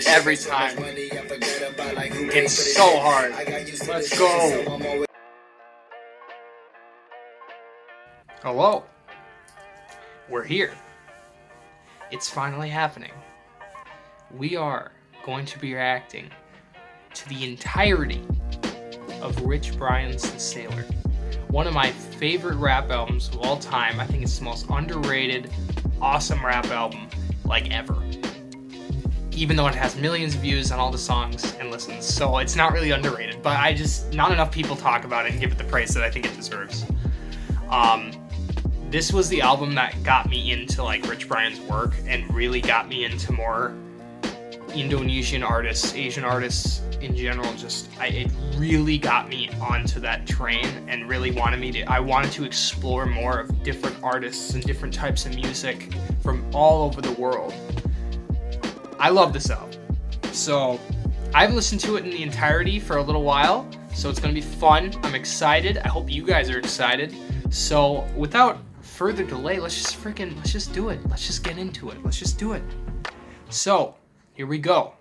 Every time. It's so hard. Let's go. Hello. We're here. It's finally happening. We are going to be reacting to the entirety of Rich Brian's The Sailor. One of my favorite rap albums of all time. I think it's the most underrated, awesome rap album like ever. Even though it has millions of views on all the songs and listens, so it's not really underrated, but not enough people talk about it and give it the praise that I think it deserves. This was the album that got me into like Rich Brian's work and really got me into more Indonesian artists, Asian artists in general. It really got me onto that train and really I wanted to explore more of different artists and different types of music from all over the world. I love this album. So I've listened to it in the entirety for a little while, so it's gonna be fun. I'm excited. I hope you guys are excited. So without further delay, let's just do it. Let's just get into it. Let's just do it. So here we go.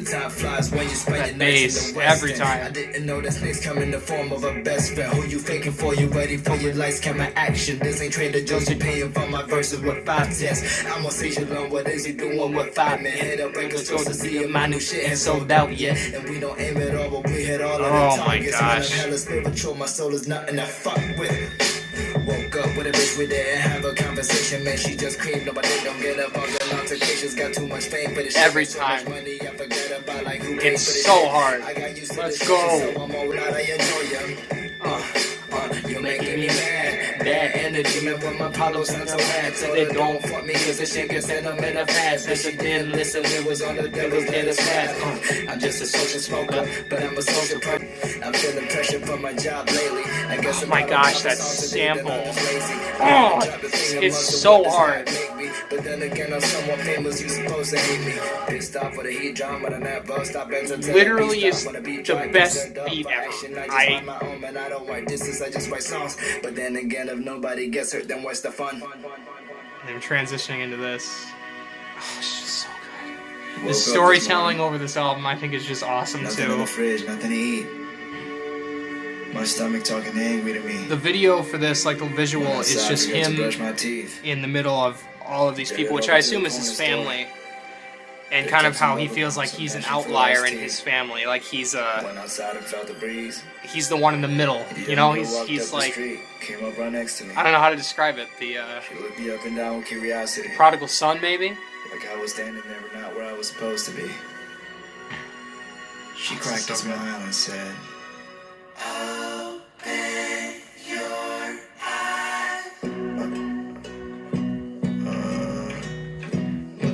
Time flies when you spend that your bass every time. I didn't know that snakes come in the form of a best friend. Who you faking for? You ready for your lights, camera, action? This ain't Trader Joe's. You paying for my verses with 5 cents. I'm gonna say you learn what is you doing with 5 men. Head up, break us to see if my new shit ain't sold out yet. And we don't aim it all, but we hit all of the targets. Oh my gosh. Hella spiritual, my soul is nothing to fuck with. Woke up with a bitch, we didn't have a conversation. Man, she just creamed, nobody don't get up on the altercations. Got too much fame, but it's every time. So money, I forget about like who it's so hard. Let's go. You're making me mad. Bad energy, man, when my Apollo's not so bad. So they don't fuck me, cause this shit can send them in a fast. And she didn't listen, it was on the devil's get us fast. I'm just a social smoker, but I'm a social person. I'm feeling pressure from my job lately. I guess oh my gosh, that sample. Oh, it's so hard. But then again, I'm someone famous, you supposed to hate me. Pissed off with a heat drum, but I never stop. Literally is the best beat ever. I don't write disses, I just write songs. But then again, if nobody gets hurt, then what's the fun? I'm transitioning into this. Oh, it's just so good. The storytelling over this album, I think, is just awesome nothing too. In the fridge, nothing to eat. My stomach talking angry to me. The video for this, like the visual, is just him in the middle of all of these people, which I assume is his family, and kind of how he feels like he's an outlier in his family, like he's the one in the middle, you know. He's like, came up right next to me. I don't know how to describe it. The she looked me up and down with curiosity. Prodigal son, maybe. Like I was standing there, but not where I was supposed to be. She cracked a smile and said, "Open your eyes."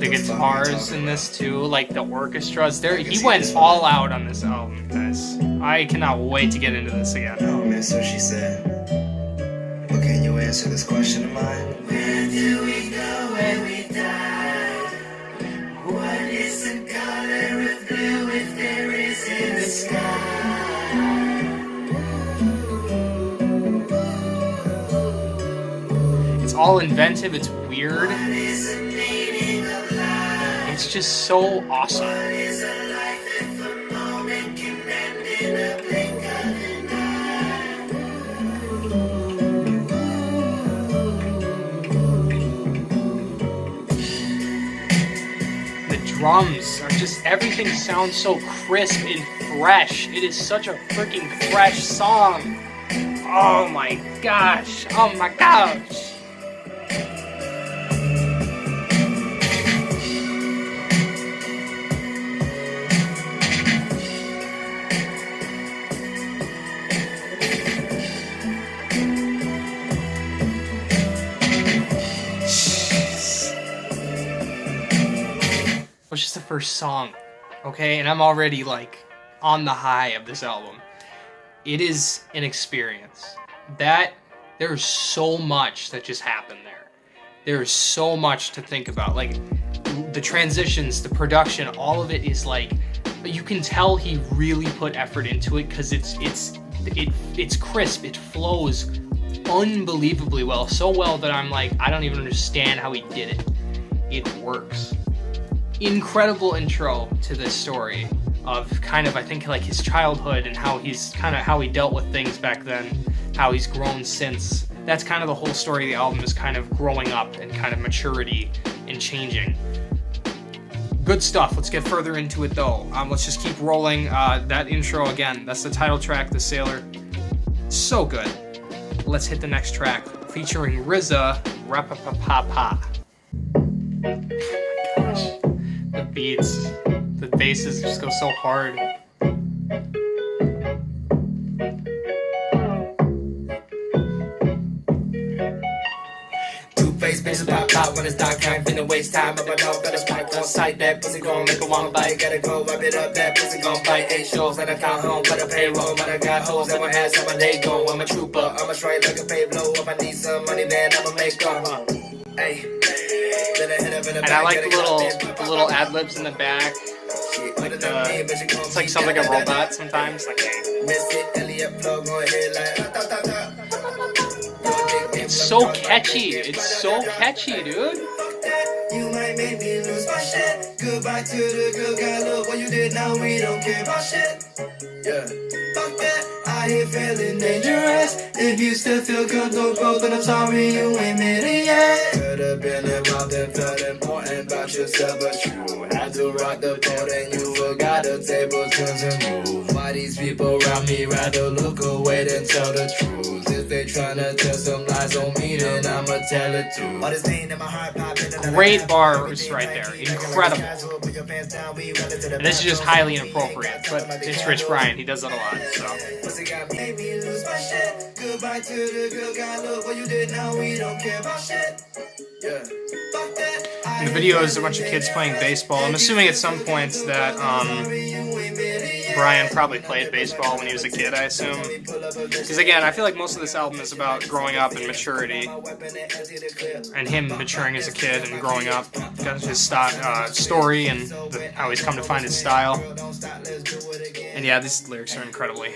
The guitars in this too, like the orchestras. He went all out on this album, guys. I cannot wait to get into this again. Oh, miss, so she said, well, can you answer this question of mine? Where do we go when we die? What is the color of blue if there is in the sky? It's all inventive, it's weird. It's just so awesome. The drums are just, everything sounds so crisp and fresh. It is such a freaking fresh song. Oh my gosh. Oh my gosh. Was just the first song, okay, and I'm already like on the high of this album. It is an experience. There's so much that just happened there. There's so much to think about, like the transitions, the production, all of it is like you can tell he really put effort into it because it's crisp. It flows unbelievably well, so well that I'm like, I don't even understand how he did it. It works. Incredible intro to this story of kind of, I think, like his childhood and how he dealt with things back then, how he's grown since. That's kind of the whole story of the album, is kind of growing up and kind of maturity and changing. Good stuff. Let's get further into it though. Let's just keep rolling. That intro again, that's the title track, The Sailor. So good. Let's hit the next track, featuring RZA, Rap-a-pa-pa-pa. Gosh. The beats, the basses just go so hard. Face bitches pop when it's dark time, finna waste time. Up a dog, got a spike on sight. That pussy gon' make a wanna bite. Gotta go wrap it up, that pussy gon' bite. 8 shows that I count home for the payroll. But I got hoes that want ass on my day go. I'm a trooper, I'm a straight like a pave low. If I need some money, then I'ma make up. Hey. And I like the little ad libs in the back. Like it's like something like a robot sometimes. Like, it's so catchy. It's so catchy, dude. You might make me lose my shit. Goodbye to the good guy. Look what you did. Now we don't care about shit. Yeah. Fuck that. I here feeling dangerous. If you still feel comfortable, then I'm sorry you ain't made it yet. Could have been involved and felt important about yourself, but you had to rock the boat and you forgot the table turns and move. Why these people around me rather look away than tell the truth? If they tryna tell some lies on me, then I'ma tell it too. All this pain in my heart popping. Great bars right there. Incredible. And this is just highly inappropriate, but it's Rich Brian. He does that a lot, so. And the video is a bunch of kids playing baseball. I'm assuming at some points that Brian probably played baseball when he was a kid, I assume. Because again, I feel like most of this album is about growing up and maturity. And him maturing as a kid and growing up. That's his story and how he's come to find his style. And yeah, these lyrics are incredibly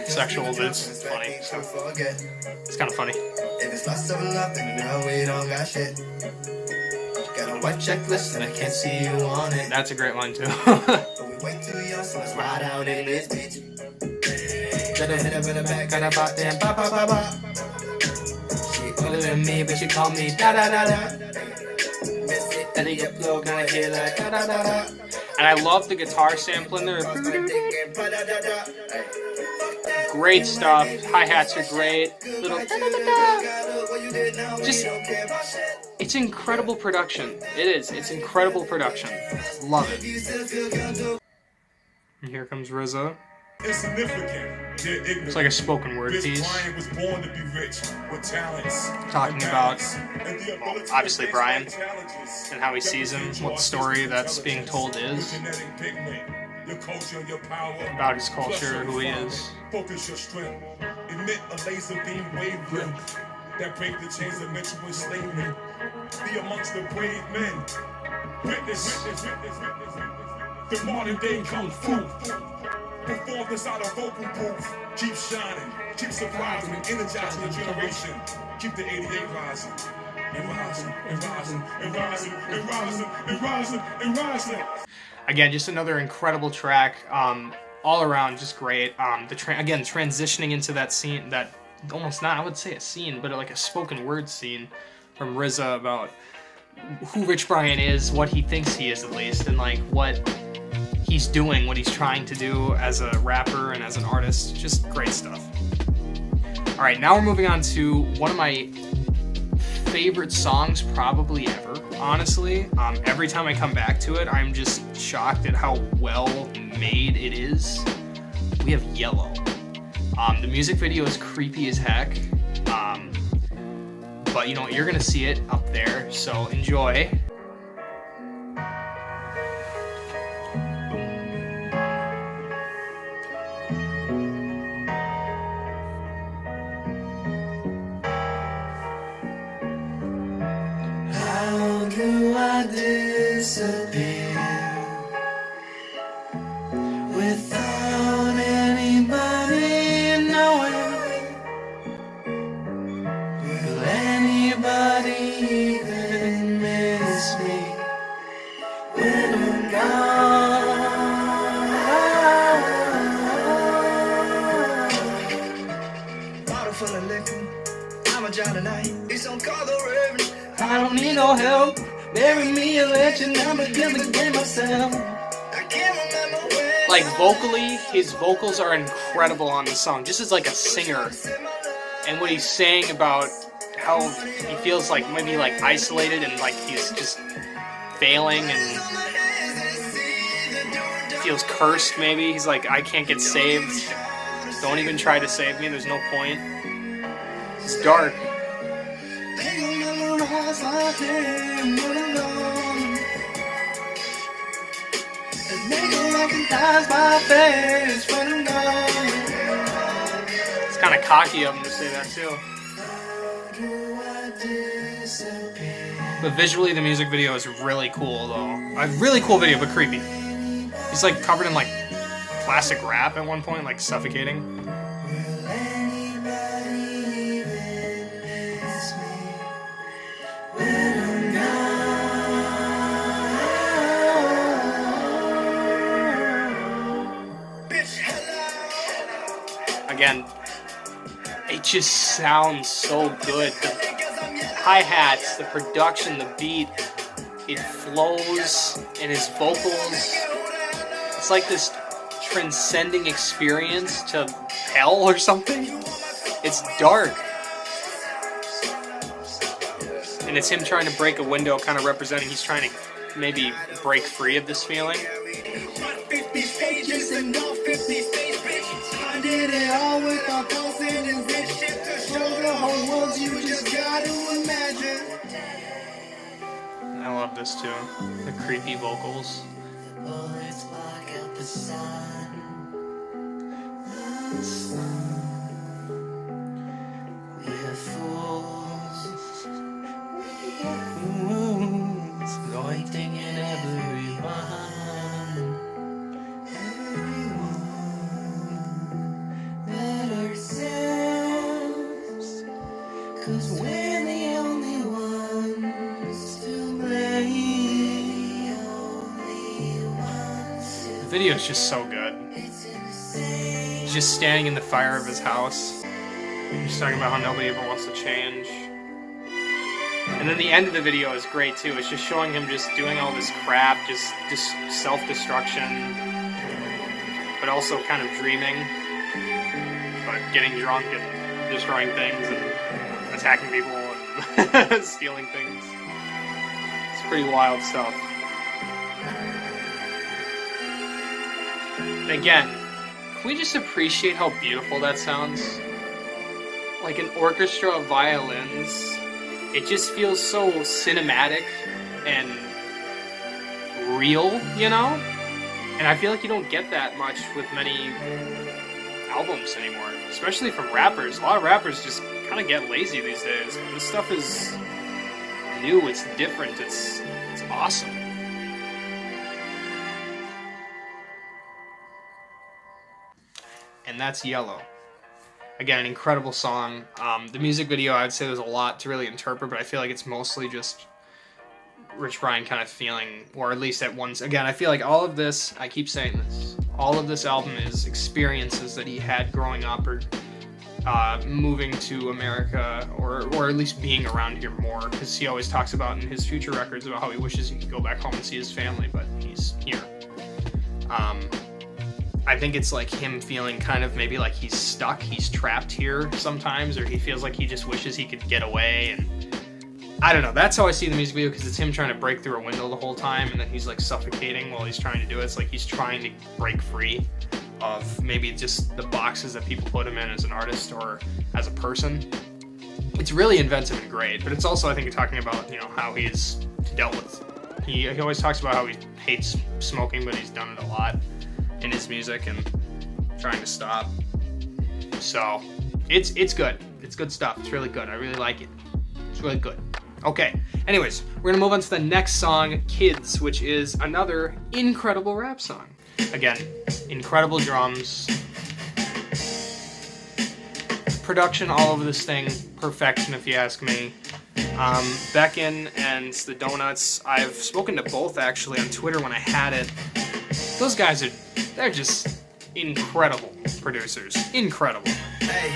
sexual, but it's funny. So it's kind of funny. If it's lost of love, then now we don't got shit. Got a white checklist and I can't see you on it. That's a great line too. But we wait too young, so let's ride out in this bitch. Gotta hit up in the back, gotta pop them, pop, pop, pop, pop. She older than me, but she call me da da da da. Elliot flow, kinda hear like da da da da. And I love the guitar sample in there. Great stuff. Hi-hats are great. Little just, it's incredible production. It is. It's incredible production. Love it. And here comes RZA. It's like a spoken word piece. Talking about, well, obviously Brian and how he sees him, what the story that's being told is. About his culture, who he is. Focus your strength. Emit a laser beam wavelength that break the chains of mental enslavement. Be amongst the brave men. Witness the modern day kung fu. Perform this out of vocal booth. Keep shining, keep surprising, energizing the generation. Keep the 88 rising. And rising, and rising, and rising, and rising, and rising, and rising. Again, just another incredible track. All around, just great. Again, transitioning into that scene, that almost not, I would say a scene, but like a spoken word scene from RZA about who Rich Brian is, what he thinks he is at least, and like what he's doing, what he's trying to do as a rapper and as an artist. Just great stuff. All right, now we're moving on to one of my favorite songs probably ever, honestly. Every time I come back to it, I'm just shocked at how well made it is. We have Yellow. The music video is creepy as heck, but you know, you're gonna see it up there, so enjoy. How do I disappear? my job tonight. It's on call the Reverend. I don't need no help. Bury me a legend. I'm a give the game myself. I can't remember when. Like vocally, his vocals are incredible on the song. Just as like a singer, and what he's saying about how he feels like maybe like isolated and like he's just failing and feels cursed. Maybe he's like, I can't get saved. Don't even try to save me. There's no point. It's dark. It's kind of cocky of him to say that too. But visually, the music video is really cool, though. A really cool video, but creepy. He's like covered in like plastic wrap at one point, like suffocating. Again, it just sounds so good. The hi-hats, the production, the beat, it flows, and his vocals, it's like this transcending experience to hell or something. It's dark. And it's him trying to break a window, kind of representing he's trying to maybe break free of this feeling. I did it all without confidence. This shit to show the whole world you just gotta imagine. I love this too. The creepy vocals. Bullets block out the sun. We're fools. Exploiting everyone. Cause we're the only ones to blame. The video is just so good. He's just standing in the fire of his house. He's talking about how nobody ever wants to change. And then the end of the video is great too. It's just showing him just doing all this crap, just self-destruction, but also kind of dreaming, but getting drunk and destroying things and attacking people and stealing things. It's pretty wild stuff. And again, can we just appreciate how beautiful that sounds? Like an orchestra of violins. It just feels so cinematic and real, you know? And I feel like you don't get that much with many albums anymore, especially from rappers. A lot of rappers just kind of get lazy these days. This stuff is new, it's different, it's awesome. And that's Yellow. Again, an incredible song. The music video, I would say there's a lot to really interpret, but I feel like it's mostly just Rich Brian kind of feeling, or at least at once. Again, I feel like all of this, I keep saying this, all of this album is experiences that he had growing up or moving to America, or at least being around here more, because he always talks about in his future records about how he wishes he could go back home and see his family, but he's here. I think it's like him feeling kind of maybe like he's stuck, he's trapped here sometimes, or he feels like he just wishes he could get away, and I don't know, that's how I see the music video, because it's him trying to break through a window the whole time, and then he's like suffocating while he's trying to do it. It's like he's trying to break free of maybe just the boxes that people put him in as an artist or as a person. It's really inventive and great, but it's also, I think, talking about, you know, how he's dealt with. He always talks about how he hates smoking, but he's done it a lot in his music and trying to stop. So it's good. It's good stuff. It's really good. I really like it. It's really good. Okay. Anyways, we're gonna move on to the next song, Kids, which is another incredible rap song. Again, incredible drums. Production all over this thing. Perfection, if you ask me. Becken and the Donuts, I've spoken to both actually on Twitter when I had it. Those guys they're just incredible producers. Incredible. Hey,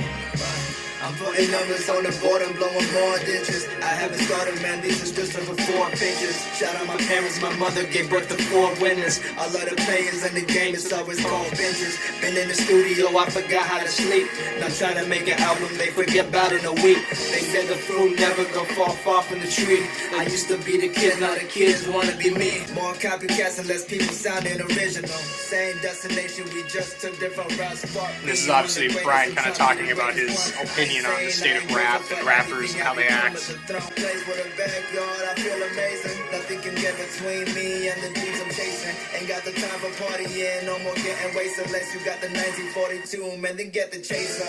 I'm putting numbers on the board and blowing more digits. I haven't started, man, these are just over 4 pages. Shout out my parents, my mother gave birth to 4 winners. All of the players in the game, it's always called benches. Been in the studio, I forgot how to sleep. Not trying to make an album, they forget about it in a week. They said the fruit never go far from the tree. I used to be the kid, now the kids wanna be me. More copycats and less people sounding original. Same destination, we just took different routes. This is obviously Brian kind of talking about his opinion on the state of rap and rappers and how they act. Nothing can get between me and the dreams I'm chasing. Ain't got the time for partying, no more getting wasted unless you got the 1942, man, then get the chaser.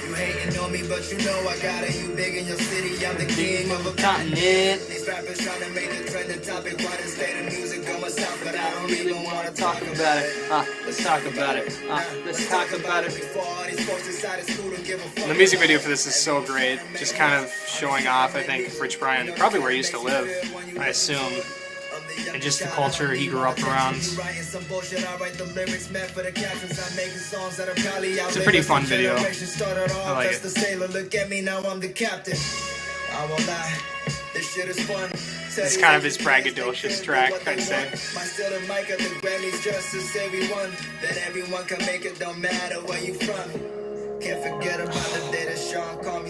You hating on me, but you know I got it. You big in your city, I'm the king of a continent. These rappers trying to make the trending topic. Why the state of music going south, but I don't even want to talk about it. Let's talk about it. Let's talk about it before all these folks decided school to give a fuck. The music video for this is so great. Just kind of showing off, I think, Rich Brian, probably where he used to live, I assume. And just the culture he grew up around. It's a pretty fun video. I like it. This is kind of his braggadocious track, I'd say.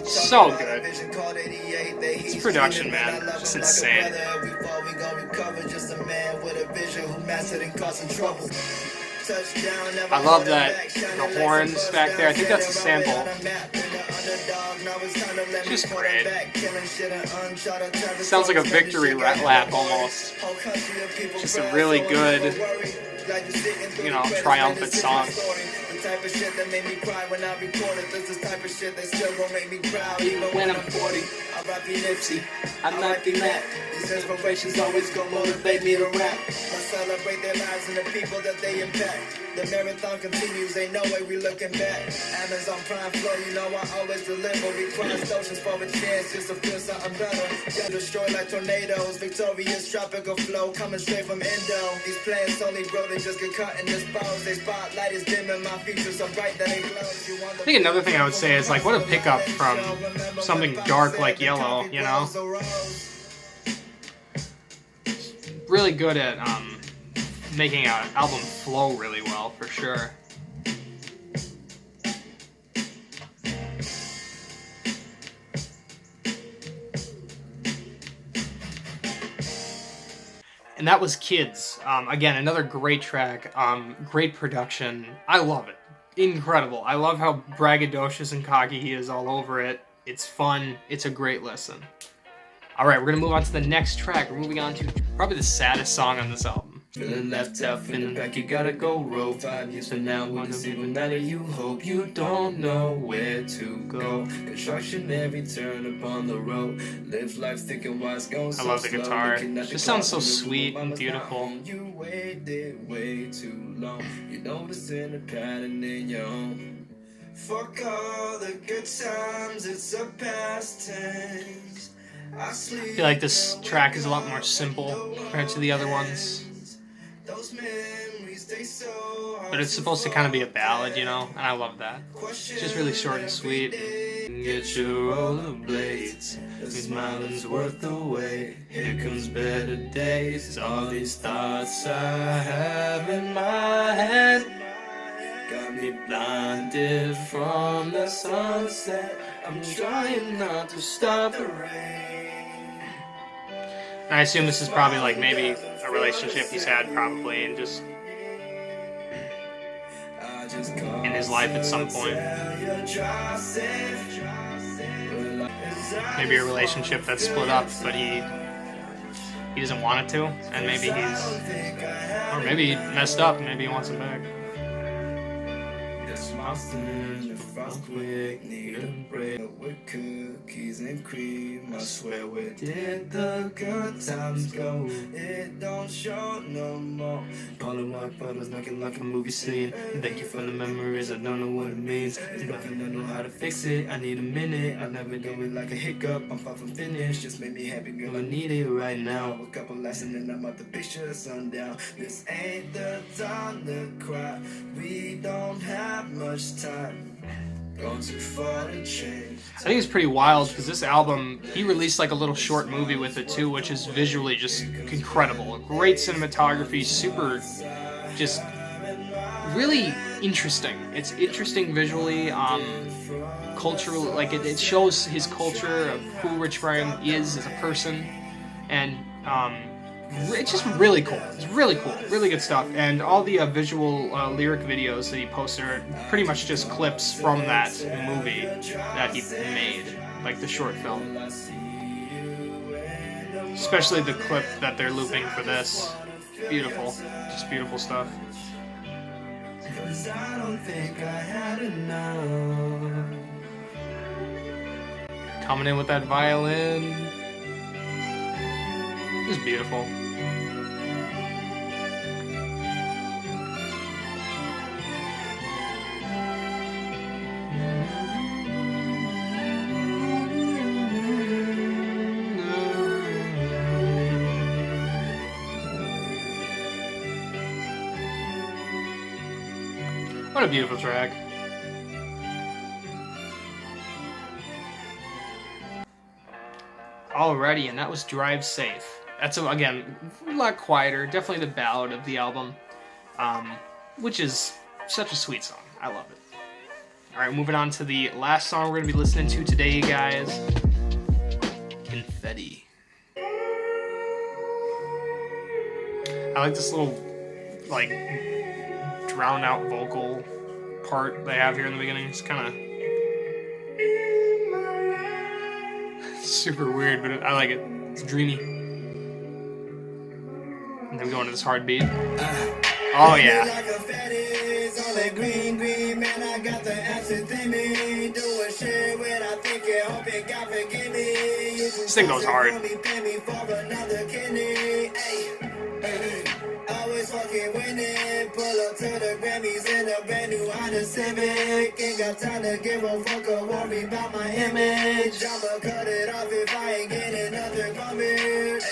So good. It's production, man. It's insane. I love that the horns back there. I think that's a sample. Just great. Sounds like a victory lap almost. Just a really good, you know, triumphant song. Type of shit that made me cry when I record it. This is the type of shit that still gon' make me proud. Even when I'm 40, I might be Nipsey, I might be Matt. These inspirations always gon' motivate me to rap. I celebrate their lives and the people that they impact. The marathon continues, ain't no way we looking back. Amazon Prime Flow, you know I always deliver. We cross oceans for a chance just to feel something better. Get destroyed like tornadoes, victorious tropical flow coming straight from Indo. These plans only grow, they just get cut and disposed. They spotlight is dim and my features so bright that they glow. I think another thing I would say is, like, what a pickup from something dark like Yellow, you know? Really good at making an album flow really well, for sure. And that was Kids. Again, another great track, great production. I love it. Incredible. I love how braggadocious and cocky he is all over it. It's fun. It's a great listen. Alright, we're gonna move on to the next track. We're moving on to probably the saddest song on this album. Feeling left out, feeling back, you gotta go roll. 5 years from now, when it's even matter, you hope you don't know where to go. Construction every turn upon the road. Live life thinking why it's going so I love the slow. guitar. It just sounds so sweet and beautiful. You waited way too long. You noticing a pattern in your own. Fuck all the good times, it's a past tense. I feel like this track is a lot more simple compared to the other ones. But it's supposed to kind of be a ballad, you know, and I love that. It's just really short and sweet. Get your rollerblades, smiling's worth the wait. Here comes better days. All these thoughts I have in my head got me blinded from the sunset. I'm trying not to stop the rain. And I assume this is probably like maybe a relationship he's had probably, and just in his life at some point. Maybe a relationship that's split up, but he doesn't want it to, and maybe or maybe he messed up, and maybe he wants it back. Quick, need a break with cookies and cream. I swear, where did the good times go? It don't show no more. Polaroid photos looking like a movie scene. Thank you for the memories, I don't know what it means. It's nothing, I know how to fix it. I need a minute, I never do it like a hiccup. I'm far from finished, just made me happy, girl. I need it right now. A couple lessons and I'm out the picture, sundown. This ain't the time to cry. We don't have much time. Gone too far to change. I think it's pretty wild because this album, he released like a little short movie with it too, which is visually just incredible. Great cinematography, super, just really interesting. It's interesting visually, cultural, like it shows his culture of who Rich Brian is as a person, and it's just really cool. It's really cool, really good stuff. And all the visual lyric videos that he posted are pretty much just clips from that movie that he made, like the short film. Especially the clip that they're looping for this. Beautiful, just beautiful stuff. 'Cause I don't think I had enough. Coming in with that violin. It's beautiful. What a beautiful track. Alrighty, and that was Drive Safe. That's, again, a lot quieter. Definitely the ballad of the album, which is such a sweet song. I love it. Alright, moving on to the last song we're going to be listening to today, you guys. Confetti. I like this little, like, drowned out vocal part they have here in the beginning. It's kind of super weird, but I like it. It's dreamy. And then we go into this hard beat. Oh yeah. This thing goes hard. Always fucking winning, pull up to the Grammys in a brand new Honda Civic. Ain't got time to give a fuck or worry about my image. I'ma cut it off if I ain't getting nothing from it.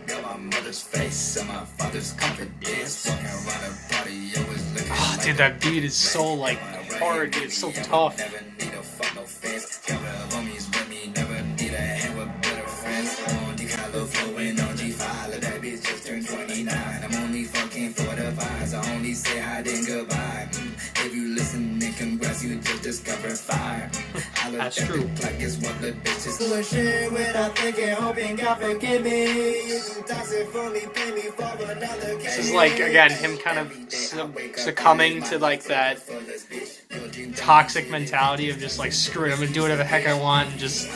Got my mother's face and my father's confidence. Walking around a party, always looking. Oh, dude, that beat is so like hard, dude. It's so tough. Never need a fuck no fence. Got real homies with me, never need a hand with better friends. On the color flowing on G5, let that bitch just turned 29. I'm only fucking for the vibes. I only say hi then goodbye. If you listen and congrats, you just discovered fire. That's true. Like it's what the bitches do shit without thinking, hoping God forgive me. You toxic for me, pay me for another. This is like, again, him kind of succumbing to like that toxic mentality of just like, screw it, I'm gonna do whatever the heck I want and just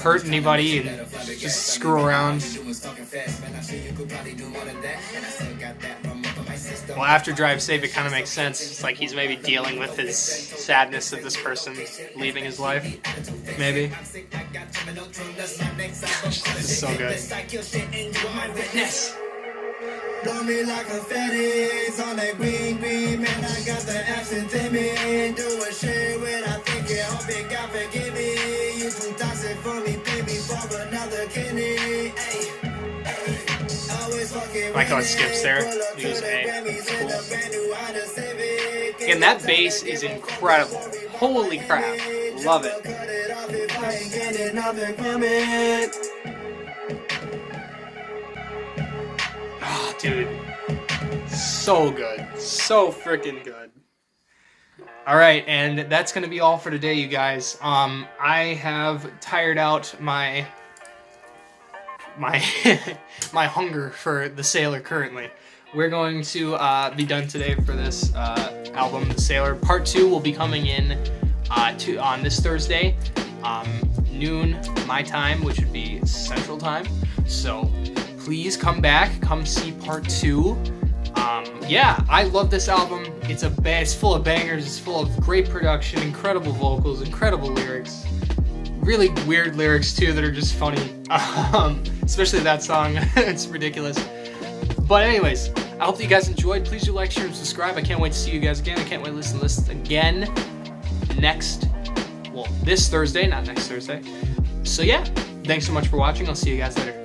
hurt anybody and just screw around. Well, after Drive Safe, it kind of makes sense. It's like he's maybe dealing with his sadness of this person leaving his life. Maybe. This is so good. Witness. Blow me like confetti on that green, man. I got the accent in me. Doing shit without thinking, hoping God forgive me. You too toxic for me, pay me for another kidney. I like how it skips there. Use A. Cool. And that bass is incredible. Holy crap. Love it. Oh, dude. So good. So freaking good. Alright, and that's going to be all for today, you guys. I have tired out my my hunger for the Sailor currently. We're going to be done today for this album, The Sailor. Part 2 will be coming in on this Thursday, noon my time, which would be Central Time. So please come back, come see Part 2. Yeah, I love this album. It's full of bangers. It's full of great production, incredible vocals, incredible lyrics. Really weird lyrics too that are just funny, especially that song. It's ridiculous. But anyways, I hope that you guys enjoyed. Please do like, share, and subscribe. I can't wait to see you guys again. I can't wait to listen to this again this Thursday, not next Thursday. So yeah, thanks so much for watching. I'll see you guys later.